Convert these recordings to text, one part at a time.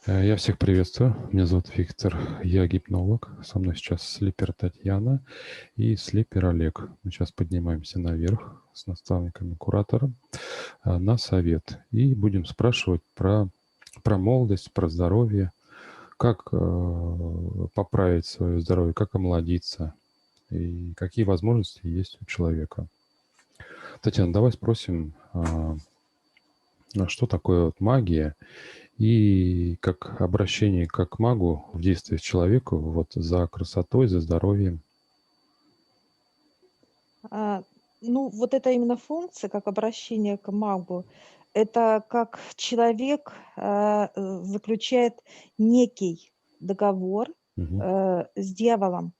Я всех приветствую. Меня зовут Виктор. Я гипнолог. Со мной сейчас слипер Татьяна и слипер Олег. Мы сейчас поднимаемся наверх с наставником-куратором на совет. И будем спрашивать про молодость, про здоровье, как поправить свое здоровье, как омолодиться и какие возможности есть у человека. Татьяна, давай спросим, что такое вот магия и как обращение как к магу в действии к человеку вот за красотой, за здоровьем. А, ну, вот это именно функция, как обращение к магу, это как человек, заключает некий договор, Мгм. с дьяволом.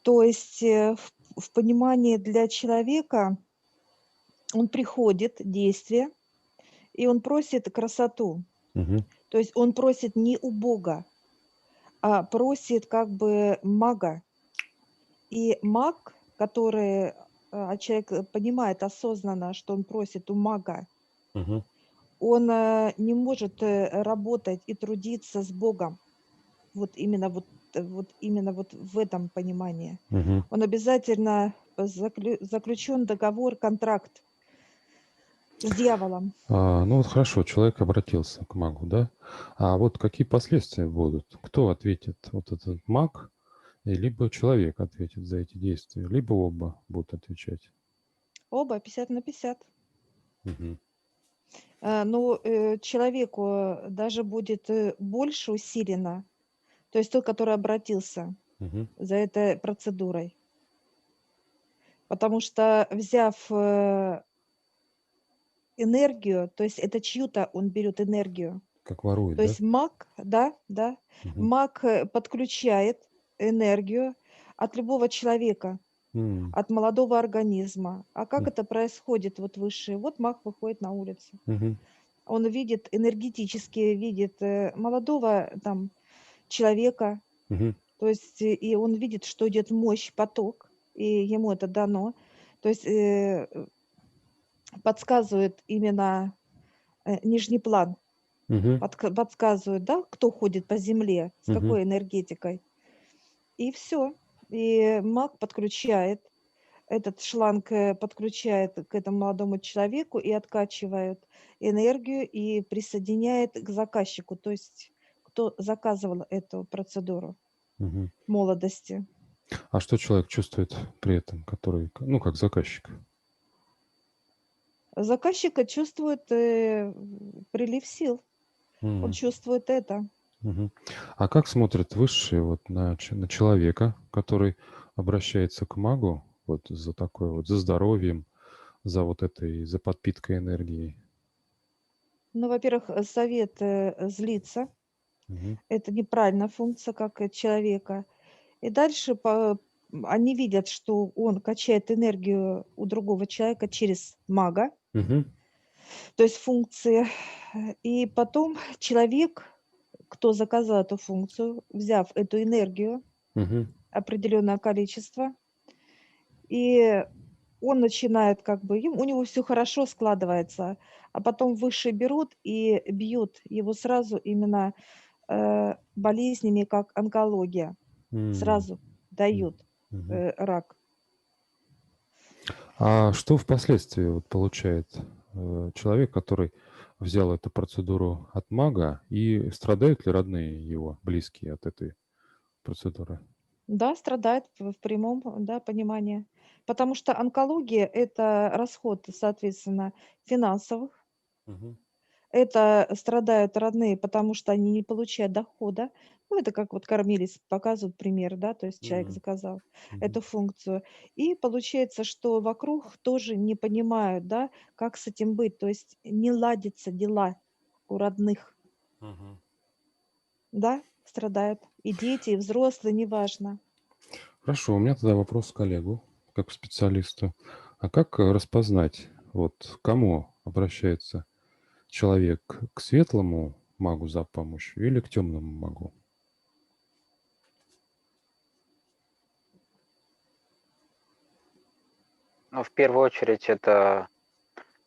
То есть, в понимании для человека он приходит, действие, и он просит красоту. Мгм. То есть он просит не у Бога, а просит как бы мага. И маг, который, человек, понимает осознанно, что он просит у мага, Мгм. он, не может, работать и трудиться с Богом. Вот именно вот в этом понимании. Мгм. Он обязательно заключен договор, контракт с дьяволом. Ну вот хорошо, человек обратился к магу, да? А вот какие последствия будут? Кто ответит? Вот этот маг, либо человек ответит за эти действия, либо оба будут отвечать. Оба 50/50. Мгм. Но, человеку даже будет, больше усилено, то есть тот, который обратился Мгм. за этой процедурой. Потому что, взяв, энергию, то есть это чью-то он берет энергию. Как ворует, То да? есть маг, да, да, Мгм. маг, подключает энергию от любого человека, М. от молодого организма. А как М. это происходит вот выше? Вот маг выходит на улицу. Мгм. Он видит, энергетически видит, молодого там человека, Мгм. то есть, и он видит, что идет мощь, поток, и ему это дано. То есть, подсказывает именно, нижний план, Мгм. подсказывает, да, кто ходит по земле, с Мгм. какой энергетикой. И все. И маг подключает, этот шланг, подключает к этому молодому человеку и откачивает энергию, и присоединяет к заказчику, то есть кто заказывал эту процедуру Мгм. молодости. А что человек чувствует при этом, который, ну, как заказчик? Заказчика чувствует, прилив сил, он М. чувствует это. Мгм. А как смотрят высшие вот на человека, который обращается к магу вот за такой вот, за здоровьем, за вот этой, за подпиткой энергии? Ну, во-первых, совет, злится. Мгм. Это неправильная функция как, человека. И дальше они видят, что он качает энергию у другого человека через мага, Мгм. то есть функции. И потом человек, кто заказал эту функцию, взяв эту энергию, Мгм. определенное количество, и он начинает как бы, у него все хорошо складывается, а потом высшие берут и бьют его сразу именно, болезнями, как онкология. М. Сразу М. дают, Мгм. рак. А что впоследствии вот получает, человек, который взял эту процедуру от мага, и страдают ли родные его, близкие от этой процедуры? Да, страдает в прямом, да, понимании. Потому что онкология — это расход, соответственно, финансовых. Мгм. Это страдают родные, потому что они не получают дохода. Ну, это как вот кормились, показывают пример, да, то есть человек М. заказал Мгм. эту функцию. И получается, что вокруг тоже не понимают, да, как с этим быть. То есть не ладятся дела у родных, Мгм. да, страдают. И дети, и взрослые, неважно. Хорошо, у меня тогда вопрос к коллегу, как к специалисту. А как распознать, вот к кому обращается человек, к светлому магу за помощью или к темному магу? Ну, в первую очередь, это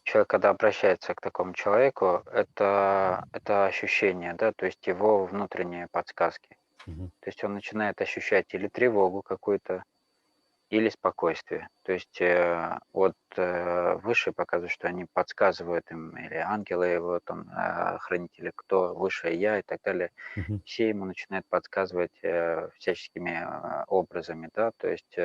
человек, когда обращается к такому человеку, это ощущение, да, то есть его внутренние подсказки. Мгм. То есть он начинает ощущать или тревогу какую-то, или спокойствие. То есть высшие показывают, что они подсказывают им, или ангелы его, там, хранители, кто высшее я и так далее. Мгм. Все ему начинают подсказывать всяческими образами, да, то есть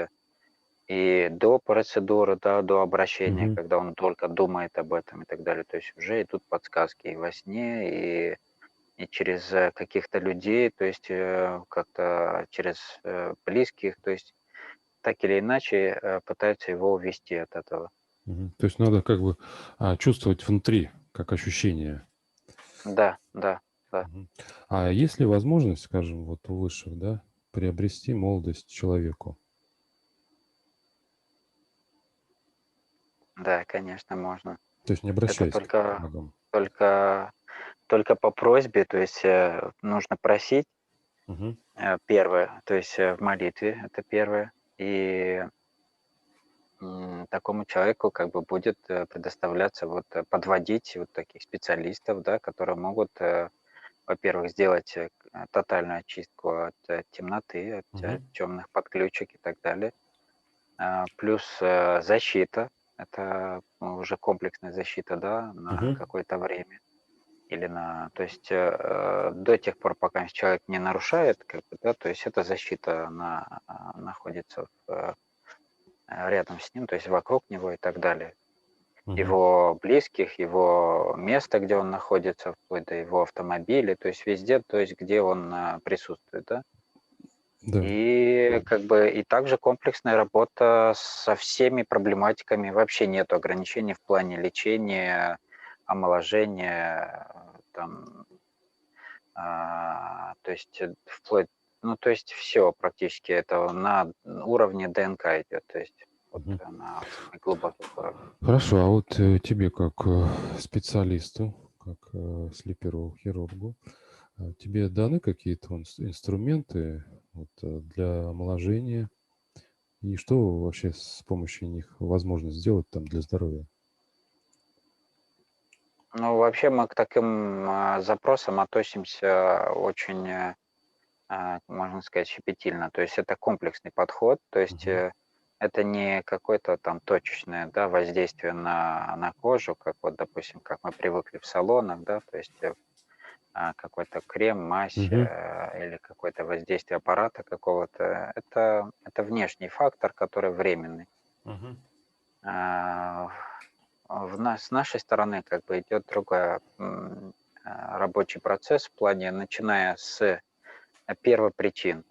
и до процедуры, да, до обращения, Мгм. когда он только думает об этом и так далее. То есть уже идут подсказки и во сне, и через каких-то людей, то есть как-то через близких, то есть так или иначе пытаются его увести от этого. Мгм. То есть надо как бы, чувствовать внутри, как ощущение. Да, да, да. Мгм. А есть ли возможность, скажем, вот у высших, да, приобрести молодость человеку? Да, конечно, можно. То есть не Это обращаясь к только, магам? только, только по просьбе, то есть нужно просить, Мгм. первое, то есть в молитве, это первое. И такому человеку как бы будет предоставляться, подводить вот таких специалистов, да, которые могут, во-первых, сделать тотальную очистку от темноты, от Мгм. темных подключек и так далее. Плюс защита, это уже комплексная защита, да, на Мгм. какое-то время. Или то есть до тех пор, пока человек не нарушает, как бы, да, то есть эта защита, она находится рядом с ним, то есть вокруг него и так далее. Мгм. Его близких, его место, где он находится, вплоть до его автомобиля, то есть везде, то есть где он присутствует, да. Да. И как бы и также комплексная работа со всеми проблематиками. Вообще нет ограничений в плане лечения, омоложения, там, то есть вплоть, ну то есть все практически это на уровне ДНК идет, то есть вот Мгм. на самый глубокий уровень. Хорошо, а вот тебе как специалисту, как слиперу, хирургу, тебе даны какие-то инструменты вот, для омоложения? И что вообще с помощью них возможно сделать там для здоровья? Ну, вообще мы к таким запросам относимся очень, можно сказать, щепетильно. То есть это комплексный подход, то есть Мгм. это не какое-то там точечное, да, воздействие на кожу, как вот, допустим, как мы привыкли в салонах, да, то есть какой-то крем, мазь Мгм. или какое-то воздействие аппарата какого-то. Это внешний фактор, который временный. Мгм. А, с нашей стороны как бы идет другой рабочий процесс в плане, начиная с первопричин.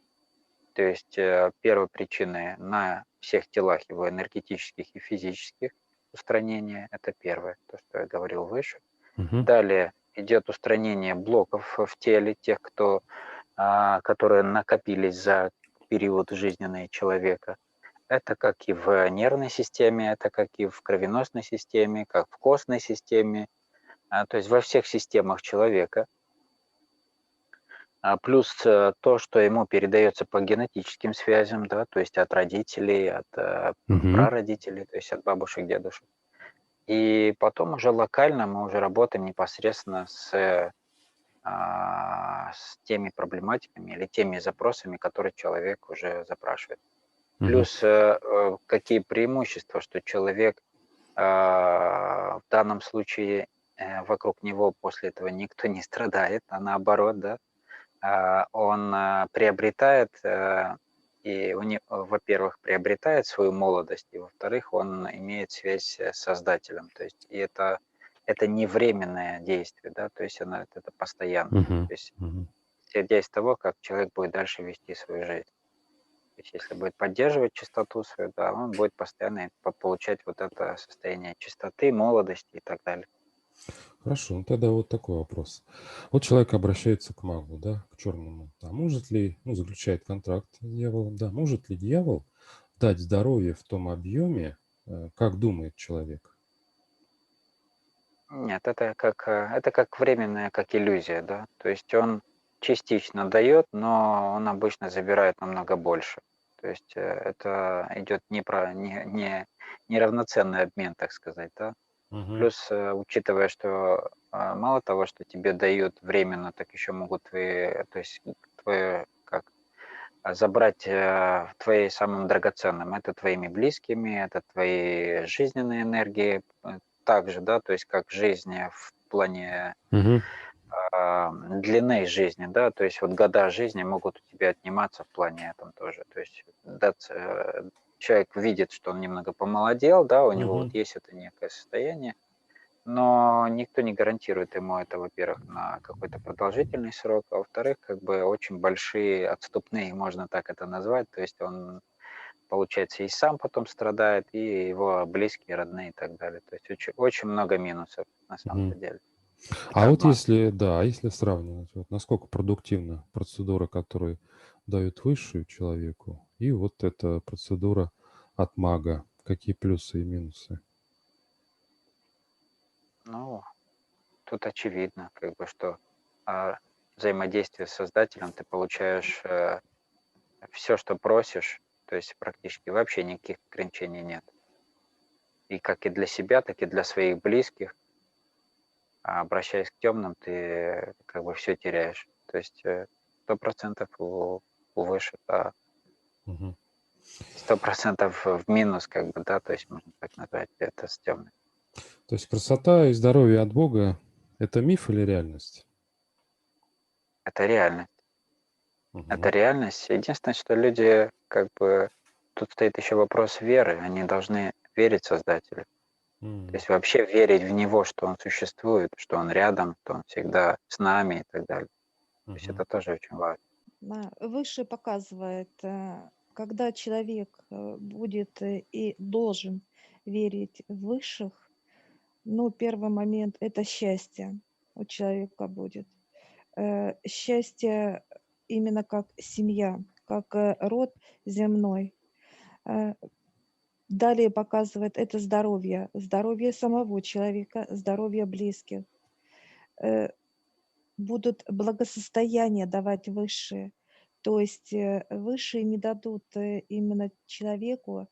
То есть первопричины на всех телах его энергетических и физических устранения. Это первое, то, что я говорил выше. Мгм. Далее идет устранение блоков в теле, тех, которые накопились за период жизненный человека. Это как и в нервной системе, это как и в кровеносной системе, как в костной системе, то есть во всех системах человека. Плюс то, что ему передается по генетическим связям, да, то есть от родителей, от Мгм. прародителей, то есть от бабушек, дедушек. И потом уже локально мы уже работаем непосредственно с теми проблематиками или теми запросами, которые человек уже запрашивает. Мгм. Плюс какие преимущества, что человек в данном случае вокруг него после этого никто не страдает, а наоборот, да, он приобретает, во-первых, приобретает свою молодость, и во-вторых, он имеет связь с Создателем. То есть и это не временное действие, да, то есть это постоянное. Мгм. То есть Мгм. исходя из того, как человек будет дальше вести свою жизнь. То есть если будет поддерживать чистоту свою, да, он будет постоянно получать вот это состояние чистоты, молодости и так далее. Хорошо, ну тогда вот такой вопрос. Вот человек обращается к магу, да, к черному. А может ли, ну, заключает контракт с дьяволом, да, может ли дьявол дать здоровье в том объеме, как думает человек? Нет, это как временная, как иллюзия, да. То есть он частично дает, но он обычно забирает намного больше. То есть это идет неравноценный обмен, так сказать, да. Мгм. Плюс, учитывая, что мало того, что тебе дают временно, так еще могут то есть твое, как, забрать твои самым драгоценным. Это твоими близкими, это твои жизненные энергии. Также, да, то есть как жизнь в плане Мгм. длины жизни, да, то есть вот года жизни могут у тебя отниматься в плане этом тоже. То есть человек видит, что он немного помолодел, да, у него вот Мгм. есть это некое состояние, но никто не гарантирует ему это, во-первых, на какой-то продолжительный срок, а во-вторых, как бы очень большие отступные, можно так это назвать, то есть он, получается, и сам потом страдает, и его близкие, родные и так далее. То есть очень, очень много минусов на самом-то Мгм. деле. А вот Травма. если, да, если сравнивать, вот насколько продуктивна процедура, которую дают высшую человеку, и вот эта процедура от мага, какие плюсы и минусы? Ну, тут очевидно, как бы, что а, взаимодействие с Создателем ты получаешь все, что просишь, то есть практически вообще никаких ограничений нет. И как и для себя, так и для своих близких. А обращаясь к темным, ты как бы все теряешь. То есть 100% у высших, а Мгм. 100% в минус, как бы, да, то есть можно так назвать это с темным. То есть красота и здоровье от Бога — это миф или реальность? Это реальность. Это Мгм. реальность. Единственное, что люди, как бы, тут стоит еще вопрос веры. Они должны верить Создателю. То М. есть вообще верить в Него, что Он существует, что Он рядом, что Он всегда с нами и так далее. То есть Мгм. это тоже очень важно. Выше показывает, когда человек будет и должен верить в высших, ну, первый момент — это счастье у человека будет. Счастье именно как семья, как род земной. Э, Далее показывает это здоровье, здоровье самого человека, здоровье близких. Э, Будут благосостояние давать высшие. То есть высшие не дадут именно человеку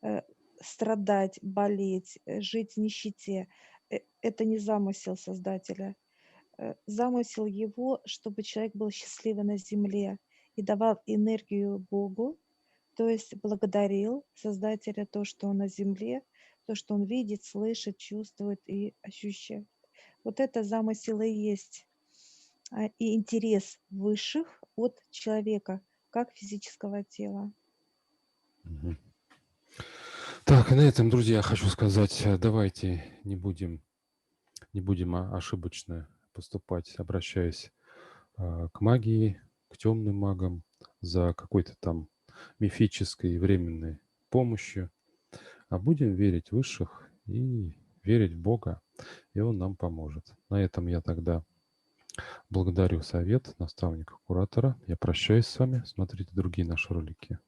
э, страдать, болеть, жить в нищете. Это не замысел Создателя. Замысел его, чтобы человек был счастливый на земле и давал энергию Богу, то есть благодарил Создателя то, что он на земле, то, что он видит, слышит, чувствует и ощущает. Вот это замысел и есть и интерес высших от человека, как физического тела. Мгм. Так, и на этом, друзья, хочу сказать, давайте не будем ошибочно поступать, обращаясь к магии, к темным магам за какой-то там мифической и временной помощью, а будем верить в высших и верить в Бога, и Он нам поможет. На этом я тогда благодарю совет наставника-куратора. Я прощаюсь с вами. Смотрите другие наши ролики.